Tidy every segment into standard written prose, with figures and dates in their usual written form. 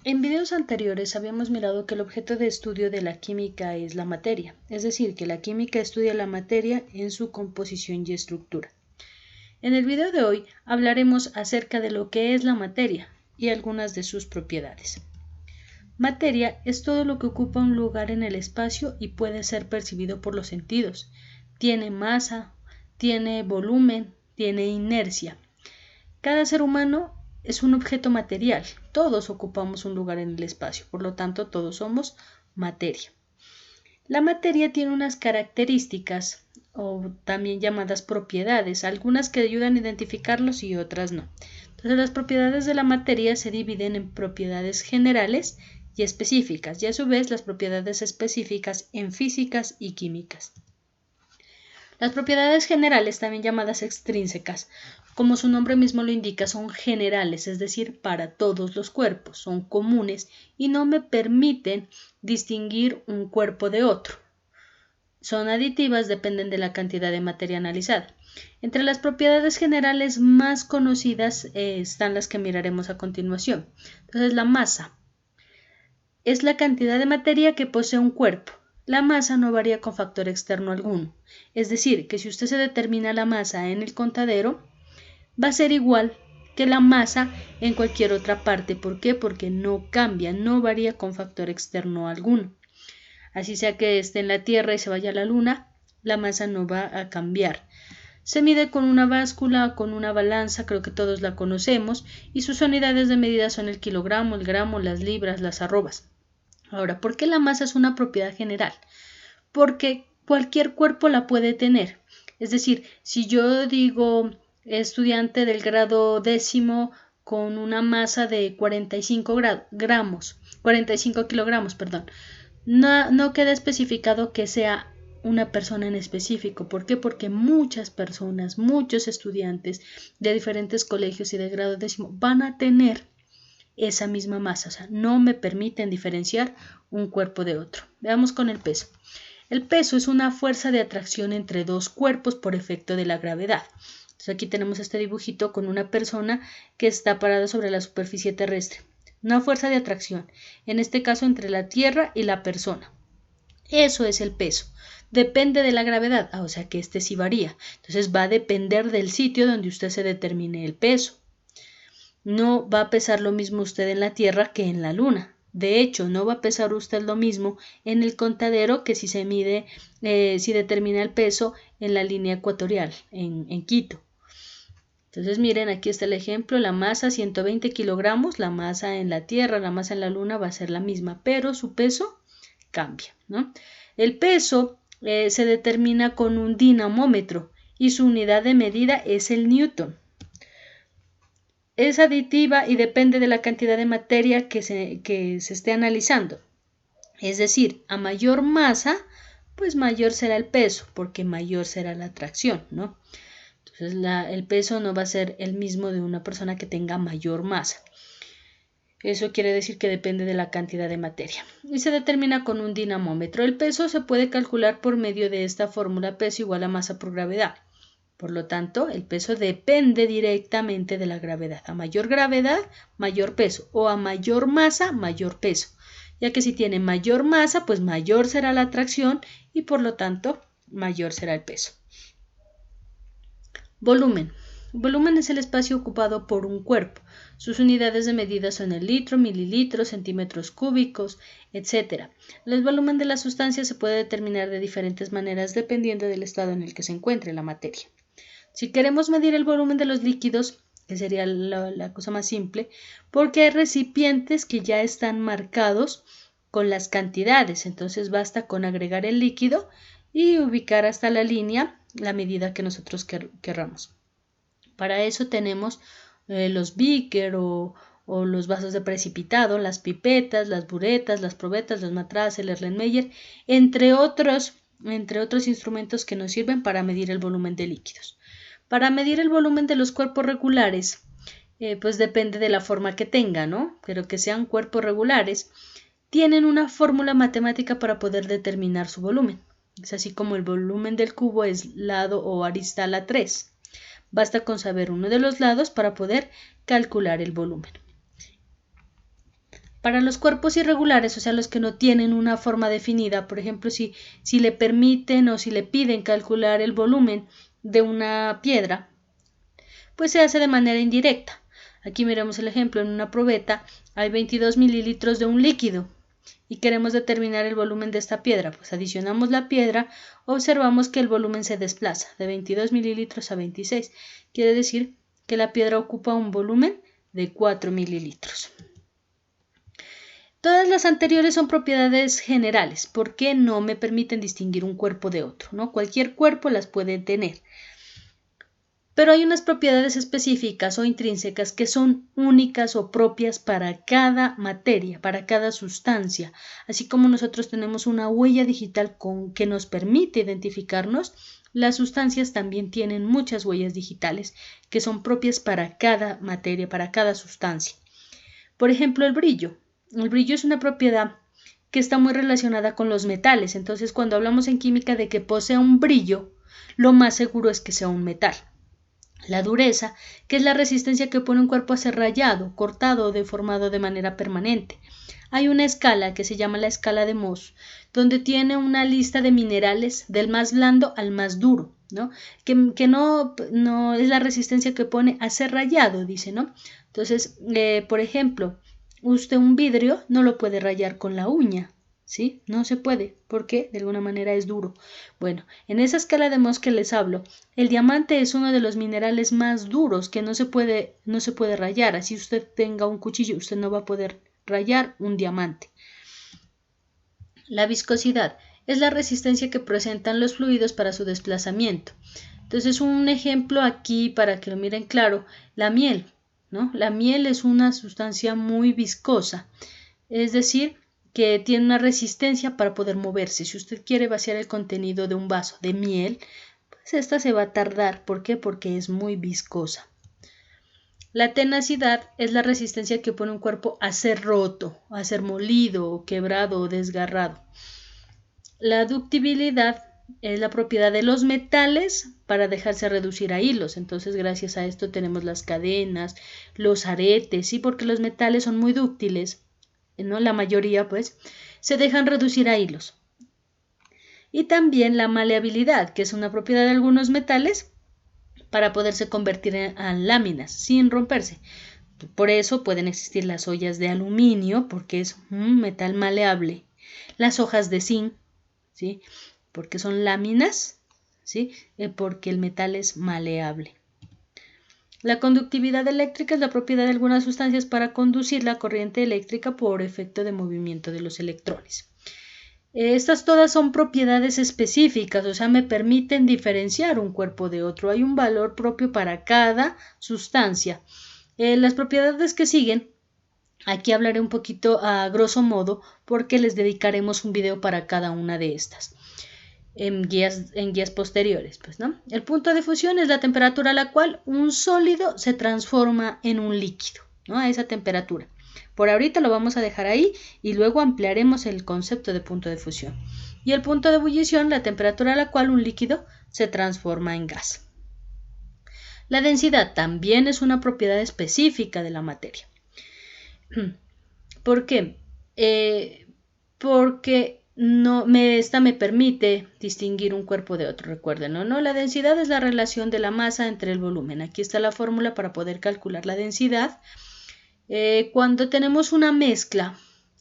En videos anteriores habíamos mirado que el objeto de estudio de la química es la materia, es decir, que la química estudia la materia en su composición y estructura. En el video de hoy hablaremos acerca de lo que es la materia y algunas de sus propiedades. Materia es todo lo que ocupa un lugar en el espacio y puede ser percibido por los sentidos. Tiene masa, tiene volumen, tiene inercia. Cada ser humano es un objeto material. Todos ocupamos un lugar en el espacio, por lo tanto todos somos materia. La materia tiene unas características o también llamadas propiedades, algunas que ayudan a identificarlos y otras no. Entonces las propiedades de la materia se dividen en propiedades generales y específicas, y a su vez las propiedades específicas en físicas y químicas. Las propiedades generales, también llamadas extrínsecas, como su nombre mismo lo indica, son generales, es decir, para todos los cuerpos, son comunes y no me permiten distinguir un cuerpo de otro. Son aditivas, dependen de la cantidad de materia analizada. Entre las propiedades generales más conocidas están las que miraremos a continuación. Entonces, la masa es la cantidad de materia que posee un cuerpo. La masa no varía con factor externo alguno. Es decir, que si usted se determina la masa en el contadero, va a ser igual que la masa en cualquier otra parte. ¿Por qué? Porque no cambia, no varía con factor externo alguno. Así sea que esté en la Tierra y se vaya a la Luna, la masa no va a cambiar. Se mide con una báscula o con una balanza, creo que todos la conocemos, y sus unidades de medida son el kilogramo, el gramo, las libras, las arrobas. Ahora, ¿por qué la masa es una propiedad general? Porque cualquier cuerpo la puede tener. Es decir, si yo digo estudiante del grado 10º con una masa de 45 kilogramos, no queda especificado que sea una persona en específico. ¿Por qué? Porque muchas personas, muchos estudiantes de diferentes colegios y de grado 10º van a tener esa misma masa, o sea, no me permiten diferenciar un cuerpo de otro. Veamos con el peso. El peso es una fuerza de atracción entre dos cuerpos por efecto de la gravedad. Entonces aquí tenemos este dibujito con una persona que está parada sobre la superficie terrestre. Una fuerza de atracción, en este caso entre la Tierra y la persona. Eso es el peso. Depende de la gravedad, o sea que este sí varía. Entonces va a depender del sitio donde usted se determine el peso. No va a pesar lo mismo usted en la Tierra que en la Luna. De hecho, no va a pesar usted lo mismo en el contadero que si se mide, si determina el peso en la línea ecuatorial, en Quito. Entonces miren, aquí está el ejemplo, la masa 120 kilogramos, la masa en la Tierra, la masa en la Luna va a ser la misma, pero su peso cambia, ¿no? El peso se determina con un dinamómetro y su unidad de medida es el newton. Es aditiva y depende de la cantidad de materia que se esté analizando. Es decir, a mayor masa, pues mayor será el peso, porque mayor será la atracción, ¿no? Entonces el peso no va a ser el mismo de una persona que tenga mayor masa. Eso quiere decir que depende de la cantidad de materia. Y se determina con un dinamómetro. El peso se puede calcular por medio de esta fórmula: peso igual a masa por gravedad. Por lo tanto, el peso depende directamente de la gravedad. A mayor gravedad, mayor peso, o a mayor masa, mayor peso. Ya que si tiene mayor masa, pues mayor será la atracción y por lo tanto, mayor será el peso. Volumen. Volumen es el espacio ocupado por un cuerpo. Sus unidades de medida son el litro, mililitros, centímetros cúbicos, etc. El volumen de la sustancia se puede determinar de diferentes maneras dependiendo del estado en el que se encuentre la materia. Si queremos medir el volumen de los líquidos, que sería la cosa más simple, porque hay recipientes que ya están marcados con las cantidades, entonces basta con agregar el líquido y ubicar hasta la línea la medida que nosotros querramos. Para eso tenemos los beaker o los vasos de precipitado, las pipetas, las buretas, las probetas, los matraces, el Erlenmeyer, entre otros instrumentos que nos sirven para medir el volumen de líquidos. Para medir el volumen de los cuerpos regulares, pues depende de la forma que tengan, ¿no? Pero que sean cuerpos regulares, tienen una fórmula matemática para poder determinar su volumen. Es así como el volumen del cubo es lado o arista a la 3. Basta con saber uno de los lados para poder calcular el volumen. Para los cuerpos irregulares, o sea, los que no tienen una forma definida, por ejemplo, si le permiten o si le piden calcular el volumen de una piedra, pues se hace de manera indirecta. Aquí miramos el ejemplo, en una probeta hay 22 mililitros de un líquido y queremos determinar el volumen de esta piedra. Pues adicionamos la piedra, observamos que el volumen se desplaza de 22 mililitros a 26. Quiere decir que la piedra ocupa un volumen de 4 mililitros. Todas las anteriores son propiedades generales, porque no me permiten distinguir un cuerpo de otro, ¿no? Cualquier cuerpo las puede tener. Pero hay unas propiedades específicas o intrínsecas que son únicas o propias para cada materia, para cada sustancia. Así como nosotros tenemos una huella digital que nos permite identificarnos, las sustancias también tienen muchas huellas digitales que son propias para cada materia, para cada sustancia. Por ejemplo, el brillo. El brillo es una propiedad que está muy relacionada con los metales. Entonces, cuando hablamos en química de que posea un brillo, lo más seguro es que sea un metal. La dureza, que es la resistencia que pone un cuerpo a ser rayado, cortado o deformado de manera permanente. Hay una escala que se llama la escala de Mohs, donde tiene una lista de minerales del más blando al más duro, ¿no? Que no es la resistencia que pone a ser rayado, dice, ¿no? Entonces, por ejemplo, usted un vidrio no lo puede rayar con la uña, ¿sí? No se puede, porque de alguna manera es duro. Bueno, en esa escala de Mohs que les hablo, el diamante es uno de los minerales más duros que no se puede rayar. Así usted tenga un cuchillo, usted no va a poder rayar un diamante. La viscosidad es la resistencia que presentan los fluidos para su desplazamiento. Entonces, un ejemplo aquí para que lo miren claro, la miel, ¿no? La miel es una sustancia muy viscosa, es decir, que tiene una resistencia para poder moverse. Si usted quiere vaciar el contenido de un vaso de miel, pues esta se va a tardar. ¿Por qué? Porque es muy viscosa. La tenacidad es la resistencia que pone un cuerpo a ser roto, a ser molido, quebrado o desgarrado. La ductibilidad es la propiedad de los metales para dejarse reducir a hilos. Entonces, gracias a esto tenemos las cadenas, los aretes, ¿sí? Porque los metales son muy dúctiles, ¿no? La mayoría, pues, se dejan reducir a hilos. Y también la maleabilidad, que es una propiedad de algunos metales para poderse convertir en láminas sin romperse. Por eso pueden existir las ollas de aluminio, porque es un metal maleable. Las hojas de zinc, ¿sí? Porque son láminas, ¿sí? Porque el metal es maleable. La conductividad eléctrica es la propiedad de algunas sustancias para conducir la corriente eléctrica por efecto de movimiento de los electrones. Estas todas son propiedades específicas, o sea, me permiten diferenciar un cuerpo de otro. Hay un valor propio para cada sustancia. Las propiedades que siguen, aquí hablaré un poquito a grosso modo porque les dedicaremos un video para cada una de estas. En guías posteriores, pues, ¿no? El punto de fusión es la temperatura a la cual un sólido se transforma en un líquido, ¿no? A esa temperatura. Por ahorita lo vamos a dejar ahí y luego ampliaremos el concepto de punto de fusión. Y el punto de ebullición, la temperatura a la cual un líquido se transforma en gas. La densidad también es una propiedad específica de la materia. ¿Por qué? Porque esta me permite distinguir un cuerpo de otro, recuerden, ¿no? La densidad es la relación de la masa entre el volumen. Aquí está la fórmula para poder calcular la densidad. Cuando tenemos una mezcla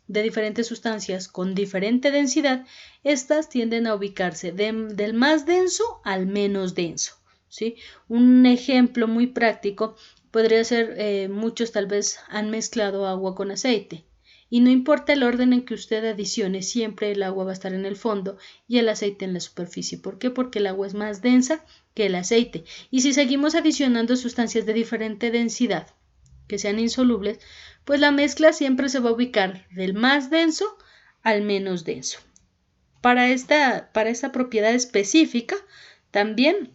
de diferentes sustancias con diferente densidad, estas tienden a ubicarse del más denso al menos denso, ¿sí? Un ejemplo muy práctico podría ser, muchos tal vez han mezclado agua con aceite. Y no importa el orden en que usted adicione, siempre el agua va a estar en el fondo y el aceite en la superficie. ¿Por qué? Porque el agua es más densa que el aceite. Y si seguimos adicionando sustancias de diferente densidad, que sean insolubles, pues la mezcla siempre se va a ubicar del más denso al menos denso. Para esta propiedad específica también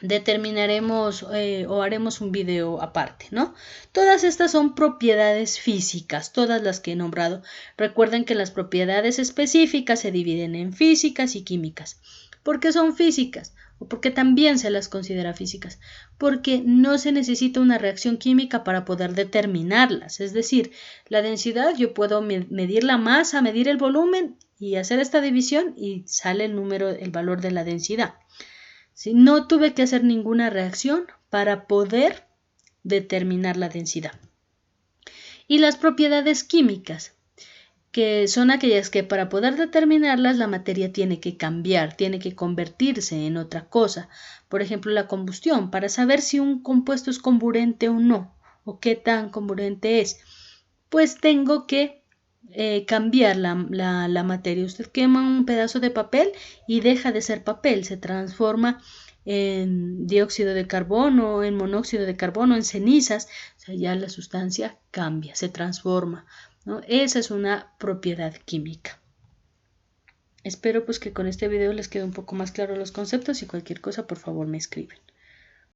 determinaremos o haremos un video aparte, ¿no? Todas estas son propiedades físicas, todas las que he nombrado. Recuerden que las propiedades específicas se dividen en físicas y químicas. ¿Por qué son físicas? o porque también se las considera físicas, porque no se necesita una reacción química para poder determinarlas. Es decir, la densidad yo puedo medir la masa, medir el volumen y hacer esta división y sale el número, el valor de la densidad. ¿Sí? No tuve que hacer ninguna reacción para poder determinar la densidad. Y las propiedades químicas, que son aquellas que para poder determinarlas la materia tiene que cambiar, tiene que convertirse en otra cosa. Por ejemplo, la combustión, para saber si un compuesto es comburente o no, o qué tan comburente es, pues tengo que cambiar la materia. Usted quema un pedazo de papel y deja de ser papel, se transforma en dióxido de carbono, en monóxido de carbono, en cenizas, o sea, ya la sustancia cambia, se transforma, ¿no? Esa es una propiedad química. Espero pues que con este video les quede un poco más claro los conceptos y cualquier cosa por favor me escriben.